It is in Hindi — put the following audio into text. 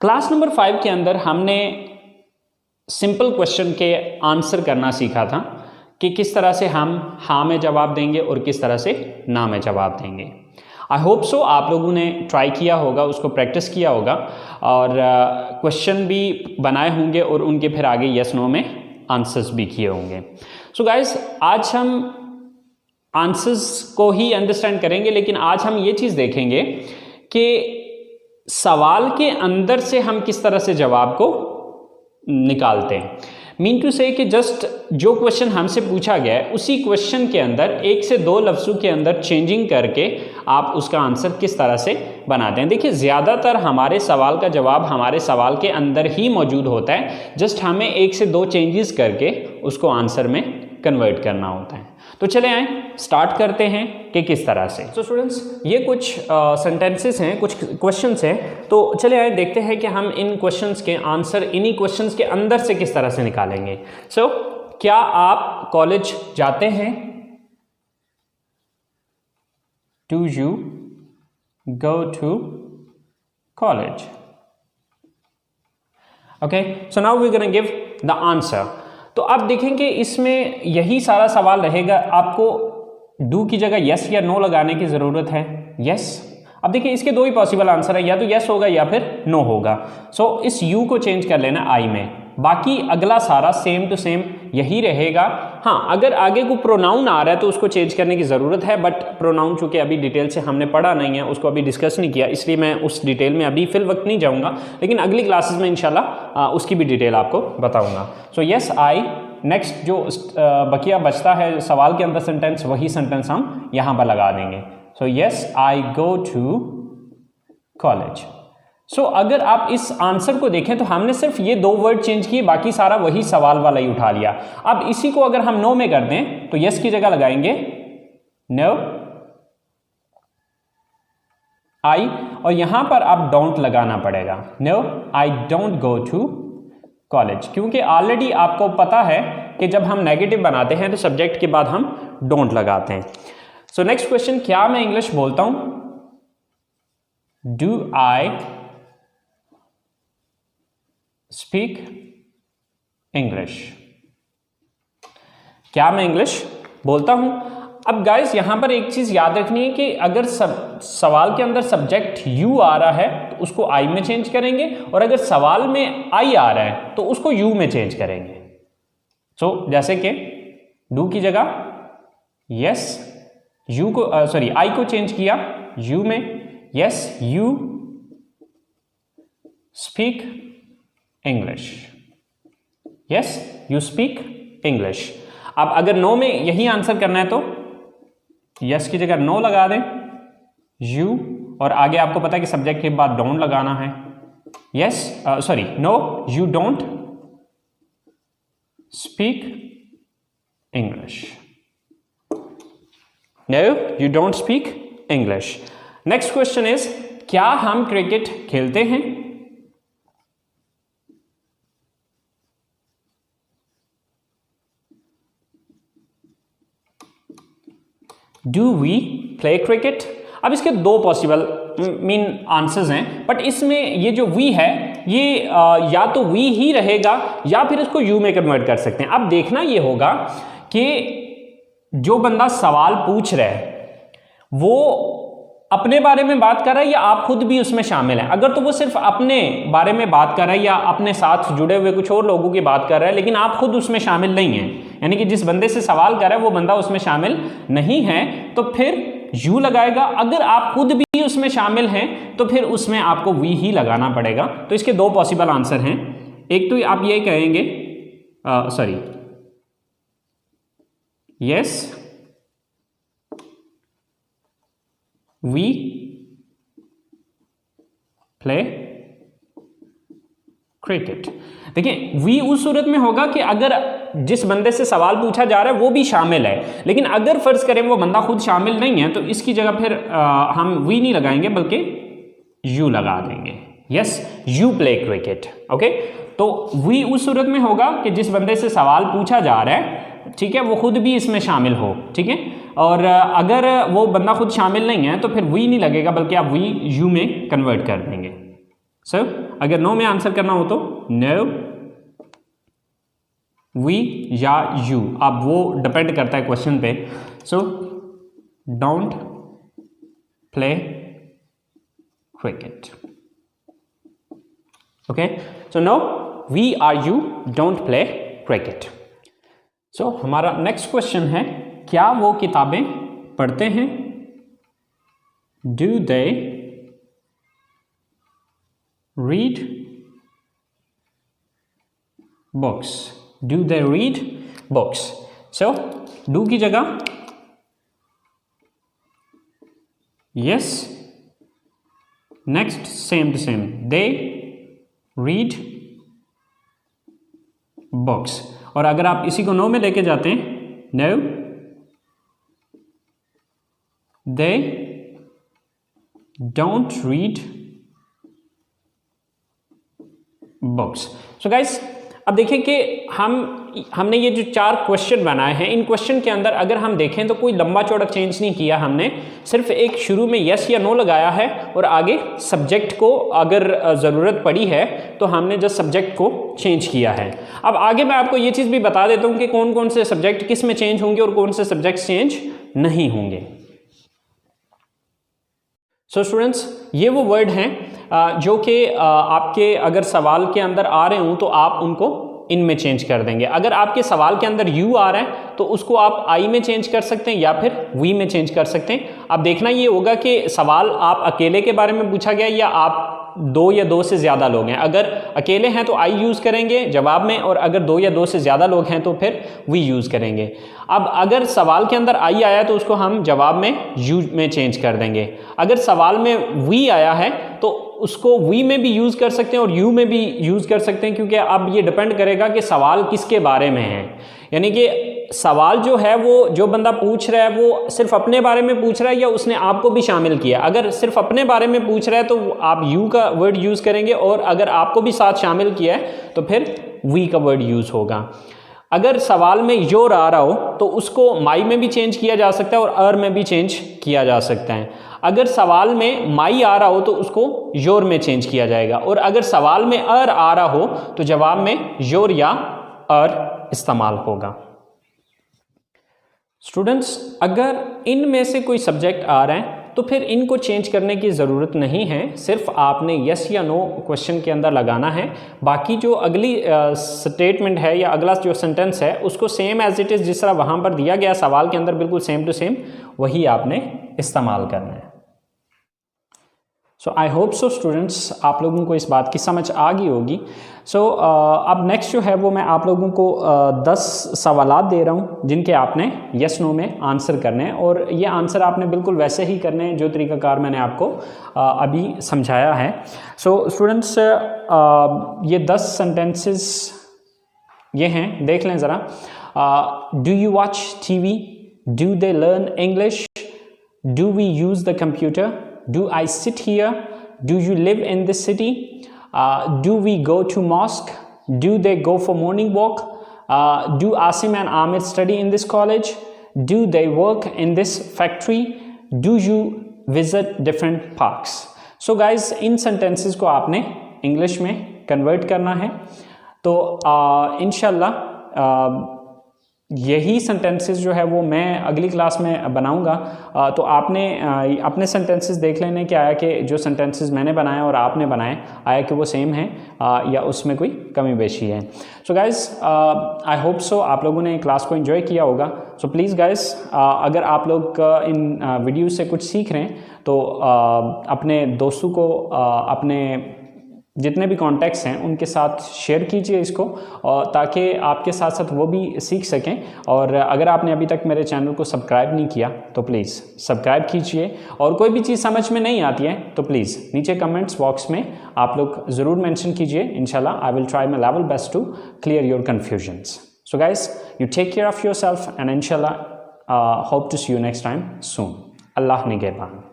क्लास नंबर 5 के अंदर हमने सिंपल क्वेश्चन के आंसर करना सीखा था कि किस तरह से हम हाँ में जवाब देंगे और किस तरह से ना में जवाब देंगे। आई होप सो आप लोगों ने ट्राई किया होगा, उसको प्रैक्टिस किया होगा और क्वेश्चन भी बनाए होंगे और उनके फिर आगे यस नो में आंसर्स भी किए होंगे। सो गाइस, आज हम आंसर्स को ही अंडरस्टैंड करेंगे, लेकिन आज हम ये चीज़ देखेंगे कि सवाल के अंदर से हम किस तरह से जवाब को निकालते हैं। मीन टू से कि जस्ट जो क्वेश्चन हमसे पूछा गया है उसी क्वेश्चन के अंदर एक से दो लफ्ज़ों के अंदर चेंजिंग करके आप उसका आंसर किस तरह से बनाते हैं। देखिए, ज़्यादातर हमारे सवाल का जवाब हमारे सवाल के अंदर ही मौजूद होता है, जस्ट हमें एक से दो चेंजेस करके उसको आंसर में कन्वर्ट करना होता है। तो चले आए स्टार्ट करते हैं कि किस तरह से। सो स्टूडेंट्स, ये कुछ सेंटेंसेस हैं, कुछ क्वेश्चंस हैं, तो चले आए देखते हैं कि हम इन क्वेश्चंस के आंसर इन्हीं क्वेश्चंस के अंदर से किस तरह से निकालेंगे। सो क्या आप कॉलेज जाते हैं? Do you go to college? Okay, so now we gonna give the answer. तो आप देखेंगे इसमें यही सारा सवाल रहेगा, आपको डू की जगह यस या नो लगाने की ज़रूरत है। यस, अब देखिए इसके दो ही पॉसिबल आंसर है, या तो यस होगा या फिर नो होगा। सो इस यू को चेंज कर लेना आई में, बाकी अगला सारा सेम टू सेम यही रहेगा। हाँ, अगर आगे को प्रोनाउन आ रहा है तो उसको चेंज करने की ज़रूरत है, बट प्रोनाउन चूँकि अभी डिटेल से हमने पढ़ा नहीं है, उसको अभी डिस्कस नहीं किया, इसलिए मैं उस डिटेल में अभी फिल वक्त नहीं जाऊँगा, लेकिन अगली क्लासेस में इंशाल्लाह उसकी भी डिटेल आपको बताऊँगा। सो यस आई, नेक्स्ट जो बकिया बचता है सवाल के अंदर सेंटेंस, वही सेंटेंस हम यहाँ पर लगा देंगे। So yes I go to college. So अगर आप इस आंसर को देखें तो हमने सिर्फ ये दो वर्ड चेंज किए, बाकी सारा वही सवाल वाला ही उठा लिया। अब इसी को अगर हम नो में कर दें तो यस की जगह लगाएंगे नो आई, और यहां पर आप डोंट लगाना पड़ेगा। No I don't go to college, क्योंकि ऑलरेडी आपको पता है कि जब हम नेगेटिव बनाते हैं तो सब्जेक्ट के बाद हम डोंट लगाते हैं। सो नेक्स्ट क्वेश्चन, क्या मैं इंग्लिश बोलता हूं? Do I speak English? क्या मैं इंग्लिश बोलता हूं? अब गाइस यहां पर एक चीज याद रखनी है कि अगर सवाल के अंदर सब्जेक्ट यू आ रहा है तो उसको आई में चेंज करेंगे, और अगर सवाल में आई आ रहा है तो उसको यू में चेंज करेंगे। सो जैसे कि डू की जगह यस, यू को सॉरी आई को चेंज किया यू में। Yes you speak English. Yes you speak English. अब अगर नो में यही आंसर करना है तो यस की जगह नो लगा दें यू, और आगे आपको पता है कि सब्जेक्ट के बाद डोंट लगाना है। Yes sorry no you don't speak English. No you don't speak English. Next question is, क्या हम क्रिकेट खेलते हैं? Do we play cricket? अब इसके दो पॉसिबल मीन आंसर्स हैं, बट इसमें ये जो वी है ये या तो वी ही रहेगा या फिर इसको यू में कन्वर्ट कर सकते हैं। अब देखना ये होगा कि जो बंदा सवाल पूछ रहा है वो अपने बारे में बात कर रहा है या आप खुद भी उसमें शामिल हैं। अगर तो वो सिर्फ अपने बारे में बात कर रहा है या अपने साथ जुड़े हुए कुछ और लोगों की बात कर रहा है, लेकिन आप खुद उसमें शामिल नहीं हैं, यानी कि जिस बंदे से सवाल कर रहा है वो बंदा उसमें शामिल नहीं है, तो फिर यू लगाएगा। अगर आप खुद भी उसमें शामिल हैं तो फिर उसमें आपको वी ही लगाना पड़ेगा। तो इसके दो पॉसिबल आंसर हैं, एक तो आप ये कहेंगे sorry yes we play cricket. देखिए, वी उस सूरत में होगा कि अगर जिस बंदे से सवाल पूछा जा रहा है वो भी शामिल है, लेकिन अगर फर्ज करें वो बंदा खुद शामिल नहीं है तो इसकी जगह फिर हम वी नहीं लगाएंगे बल्कि यू लगा देंगे। Yes you play cricket. Okay, तो वी उस सूरत में होगा कि जिस बंदे से सवाल पूछा जा रहा है, ठीक है, वो खुद भी इसमें शामिल हो। ठीक है, और अगर वो बंदा खुद शामिल नहीं है तो फिर वी नहीं लगेगा बल्कि आप वी यू में कन्वर्ट कर देंगे। सो अगर नो में आंसर करना हो तो नो, वी या यू, अब वो डिपेंड करता है क्वेश्चन पे। So don't play cricket. Okay, so no, we are you don't play cricket. So हमारा नेक्स्ट क्वेश्चन है, क्या वो किताबें पढ़ते हैं? Do they read books? Do they read books? So do की जगह yes, next same to same, they read books. और अगर आप इसी को नो में लेके जाते हैं, no they don't read books. So guys, अब देखें कि हमने ये जो 4 क्वेश्चन बनाए हैं, इन क्वेश्चन के अंदर अगर हम देखें तो कोई लंबा चौड़ा चेंज नहीं किया हमने, सिर्फ एक शुरू में यस या नो लगाया है और आगे सब्जेक्ट को अगर ज़रूरत पड़ी है तो हमने जस्ट सब्जेक्ट को चेंज किया है। अब आगे मैं आपको ये चीज़ भी बता देता हूँ कि कौन कौन से सब्जेक्ट किस में चेंज होंगे और कौन से सब्जेक्ट चेंज नहीं होंगे। सो स्टूडेंट्स, ये वो वर्ड हैं जो कि आपके अगर सवाल के अंदर आ रहे हों तो आप उनको इनमें चेंज कर देंगे। अगर आपके सवाल के अंदर यू आ रहा है तो उसको आप आई में चेंज कर सकते हैं या फिर वी में चेंज कर सकते हैं। अब देखना ये होगा कि सवाल आप अकेले के बारे में पूछा गया या आप 2 या 2 से ज़्यादा लोग हैं। अगर अकेले हैं तो आई यूज़ करेंगे जवाब में, और अगर 2 या 2 से ज़्यादा लोग हैं तो फिर वी यूज़ करेंगे। अब अगर सवाल के अंदर आई आया तो उसको हम जवाब में यू में चेंज कर देंगे। अगर सवाल में वी आया है तो उसको वी में भी यूज़ कर सकते हैं और यू में भी यूज़ कर सकते हैं, क्योंकि अब ये डिपेंड करेगा कि सवाल किसके बारे में है। यानी कि सवाल जो है वो जो बंदा पूछ रहा है वो सिर्फ अपने बारे में पूछ रहा है या उसने आपको भी शामिल किया। अगर सिर्फ अपने बारे में पूछ रहा है तो आप यू का वर्ड यूज़ करेंगे, और अगर आपको भी साथ शामिल किया है तो फिर वी का वर्ड यूज़ होगा। अगर सवाल में योर आ रहा हो तो उसको माई में भी चेंज किया जा सकता है और अर में भी चेंज किया जा सकता है। अगर सवाल में माई आ रहा हो तो उसको योर में चेंज किया जाएगा, और अगर सवाल में अर आ रहा हो तो जवाब में योर या अर इस्तेमाल होगा। स्टूडेंट्स, अगर इनमें से कोई सब्जेक्ट आ रहा है तो फिर इनको चेंज करने की ज़रूरत नहीं है, सिर्फ आपने यस या नो क्वेश्चन के अंदर लगाना है। बाकी जो अगली स्टेटमेंट है या अगला जो सेंटेंस है उसको सेम एज इट इज़ जिस तरह वहाँ पर दिया गया सवाल के अंदर बिल्कुल सेम टू सेम वही आपने इस्तेमाल करना है। सो आई होप सो स्टूडेंट्स, आप लोगों को इस बात की समझ आ गई होगी। सो अब नेक्स्ट जो है वो मैं आप लोगों को 10 सवालात दे रहा हूँ जिनके आपने यस नो में आंसर करने हैं, और ये आंसर आपने बिल्कुल वैसे ही करने हैं जो तरीक़ाकार मैंने आपको अभी समझाया है। सो स्टूडेंट्स, ये 10 सेंटेंसेस ये हैं, देख लें ज़रा। Do you watch TV? Do they learn English? Do we use the computer? Do I sit here? Do you live in this city? Do we go to mosque? Do they go for morning walk? Do Asim and Amir study in this college? Do they work in this factory? Do you visit different parks? So guys, in sentences को आपने English में convert करना है। तो इंशाल्लाह यही सेंटेंसेस जो है वो मैं अगली क्लास में बनाऊंगा। तो आपने अपने सेंटेंसेस देख लेने कि आया कि जो सेंटेंसेस मैंने बनाए और आपने बनाए आया कि वो सेम है या उसमें कोई कमी बेशी है। So guys, I hope so आप लोगों ने क्लास को एंजॉय किया होगा। सो प्लीज़ गाइज़, अगर आप लोग इन वीडियो से कुछ सीख रहे हैं तो अपने दोस्तों को अपने जितने भी कॉन्टैक्ट्स हैं उनके साथ शेयर कीजिए इसको, ताकि आपके साथ साथ वो भी सीख सकें। और अगर आपने अभी तक मेरे चैनल को सब्सक्राइब नहीं किया तो प्लीज़ सब्सक्राइब कीजिए, और कोई भी चीज़ समझ में नहीं आती है तो प्लीज़ नीचे कमेंट्स बॉक्स में आप लोग ज़रूर मेंशन कीजिए। इंशाल्लाह I will try my level best to clear your confusions. So guys, you take care of your self and इंशाल्लाह hope to see you next time soon. अल्लाह निगहबान।